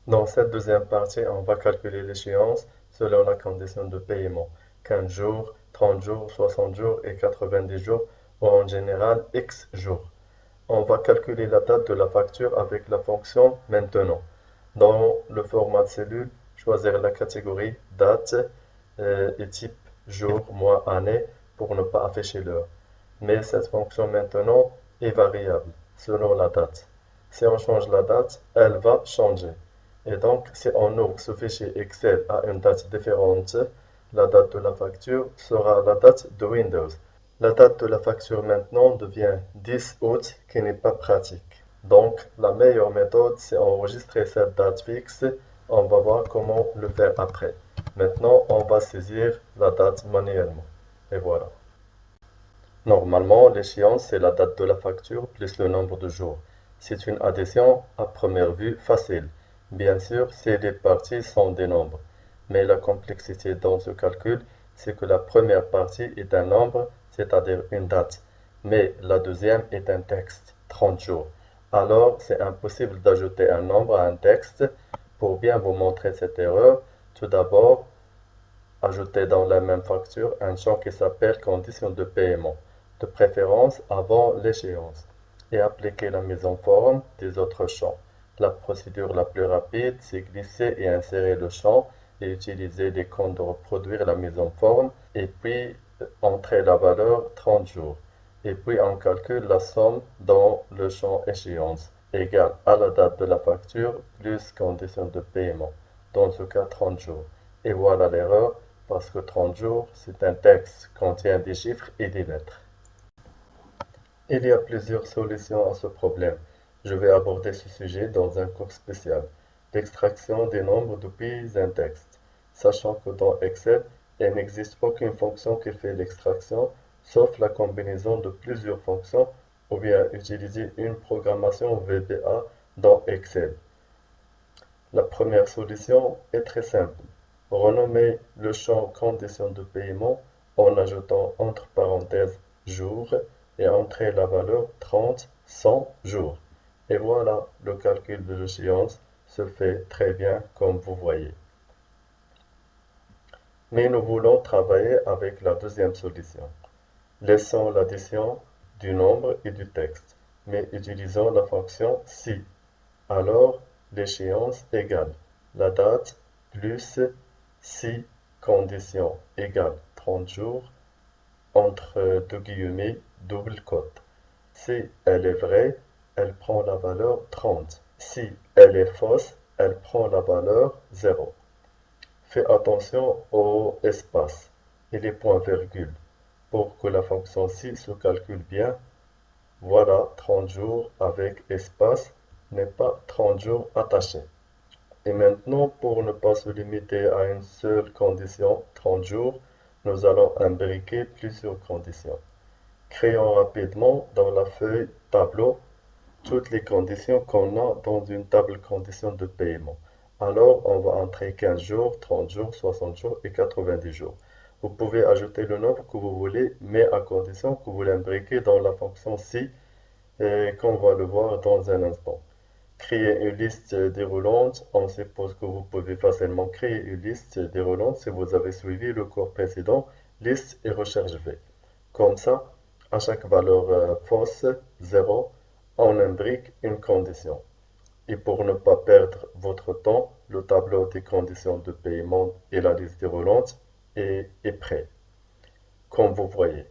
Dans cette deuxième partie, on va calculer l'échéance selon la condition de paiement. 15 jours, 30 jours, 60 jours et 90 jours, ou en général X jours. On va calculer la date de la facture avec la fonction maintenant. Dans le format de cellule, choisir la catégorie date et type jour, mois, année pour ne pas afficher l'heure. Mais cette fonction maintenant est variable selon la date. Si on change la date, elle va changer. Et donc, si on ouvre ce fichier Excel à une date différente, la date de la facture sera la date de Windows. La date de la facture maintenant devient 10 août, qui n'est pas pratique. Donc, la meilleure méthode, c'est enregistrer cette date fixe. On va voir comment le faire après. Maintenant, on va saisir la date manuellement. Et voilà. Normalement, l'échéance, c'est la date de la facture plus le nombre de jours. C'est une addition à première vue facile. Bien sûr, si les parties sont des nombres. Mais la complexité dans ce calcul, c'est que la première partie est un nombre, c'est-à-dire une date. Mais la deuxième est un texte, 30 jours. Alors, c'est impossible d'ajouter un nombre à un texte. Pour bien vous montrer cette erreur, tout d'abord, ajoutez dans la même facture un champ qui s'appelle condition de paiement, de préférence avant l'échéance, et appliquez la mise en forme des autres champs. La procédure la plus rapide, c'est glisser et insérer le champ et utiliser les comptes de reproduire la mise en forme, et puis entrer la valeur 30 jours. Et puis on calcule la somme dans le champ échéance, égale à la date de la facture plus condition de paiement, dans ce cas 30 jours. Et voilà l'erreur, parce que 30 jours, c'est un texte qui contient des chiffres et des lettres. Il y a plusieurs solutions à ce problème. Je vais aborder ce sujet dans un cours spécial. L'extraction des nombres depuis un texte. Sachant que dans Excel, il n'existe aucune fonction qui fait l'extraction, sauf la combinaison de plusieurs fonctions, ou bien utiliser une programmation VBA dans Excel. La première solution est très simple. Renommer le champ condition de paiement en ajoutant entre parenthèses jour et entrer la valeur 30, 100 jours. Et voilà, le calcul de l'échéance se fait très bien comme vous voyez. Mais nous voulons travailler avec la deuxième solution. Laissons l'addition du nombre et du texte, mais utilisons la fonction si. Alors, l'échéance égale la date plus si condition égale 30 jours entre deux guillemets double cote. Si elle est vraie, elle prend la valeur 30. Si elle est fausse, elle prend la valeur 0. Fais attention aux espaces et les points-virgules pour que la fonction si se calcule bien. Voilà, 30 jours avec espace n'est pas 30 jours attachés. Et maintenant, pour ne pas se limiter à une seule condition, 30 jours, nous allons imbriquer plusieurs conditions. Créons rapidement dans la feuille tableau toutes les conditions qu'on a dans une table condition de paiement. Alors, on va entrer 15 jours, 30 jours, 60 jours et 90 jours. Vous pouvez ajouter le nombre que vous voulez, mais à condition que vous l'imbriquez dans la fonction si, et qu'on va le voir dans un instant. Créer une liste déroulante. On suppose que vous pouvez facilement créer une liste déroulante si vous avez suivi le cours précédent, liste et recherche V. Comme ça, à chaque valeur fausse, 0, on imbrique une condition. Et pour ne pas perdre votre temps, le tableau des conditions de paiement et la liste déroulante est prêt, comme vous voyez.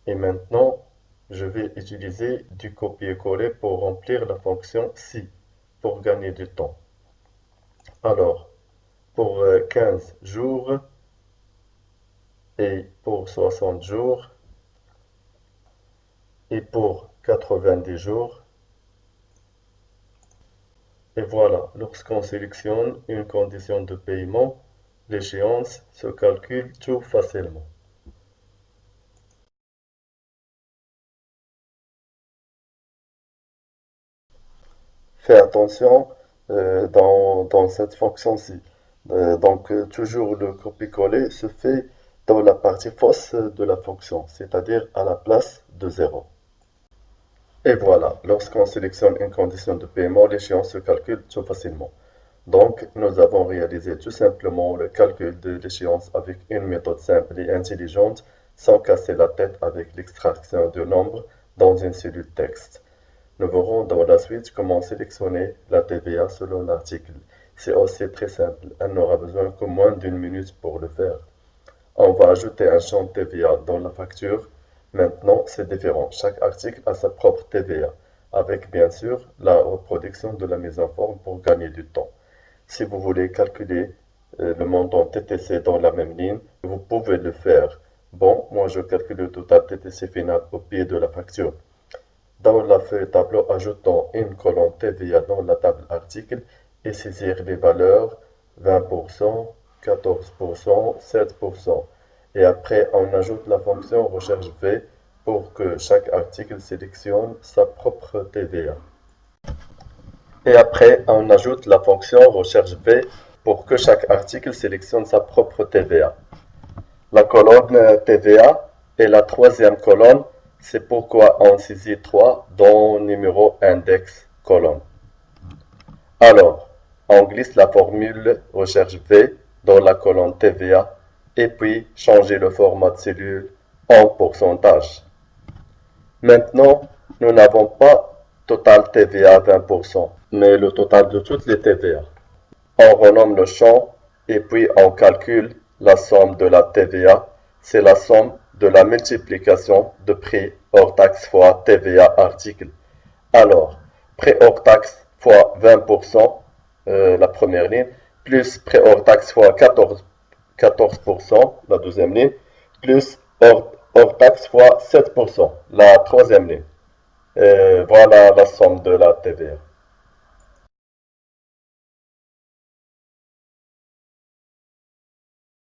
Et maintenant, je vais utiliser du copier-coller pour remplir la fonction si, pour gagner du temps. Alors, pour 15 jours et pour 60 jours et pour 90 jours, et voilà, lorsqu'on sélectionne une condition de paiement, l'échéance se calcule tout facilement. Fais attention dans cette fonction-ci. Toujours le copier-coller se fait dans la partie fausse de la fonction, c'est-à-dire à la place de 0. Et voilà, lorsqu'on sélectionne une condition de paiement, l'échéance se calcule tout facilement. Donc, nous avons réalisé tout simplement le calcul de l'échéance avec une méthode simple et intelligente, sans casser la tête avec l'extraction de nombres dans une cellule texte. Nous verrons dans la suite comment sélectionner la TVA selon l'article. C'est aussi très simple, elle n'aura besoin que moins d'une minute pour le faire. On va ajouter un champ TVA dans la facture. Maintenant, c'est différent. Chaque article a sa propre TVA, avec bien sûr la reproduction de la mise en forme pour gagner du temps. Si vous voulez calculer le montant TTC dans la même ligne, vous pouvez le faire. Bon, moi je calcule le total TTC final au pied de la facture. Dans la feuille tableau, ajoutons une colonne TVA dans la table article et saisir les valeurs 20%, 14%, 7%. Et après, on ajoute la fonction recherche V pour que chaque article sélectionne sa propre TVA. Et après, on ajoute la fonction recherche V pour que chaque article sélectionne sa propre TVA. La colonne TVA est la troisième colonne, c'est pourquoi on saisit 3 dans numéro index colonne. Alors, on glisse la formule recherche V dans la colonne TVA et puis changer le format de cellule en pourcentage. Maintenant, nous n'avons pas total TVA 20%, mais le total de toutes les TVA. On renomme le champ et puis on calcule la somme de la TVA. C'est la somme de la multiplication de prix hors taxe fois TVA article. Alors, prix hors taxe fois 20%, la première ligne, plus prix hors taxe fois 14%, la deuxième ligne, plus hors taxe fois 7%, la troisième ligne. Voilà la somme de la TVA.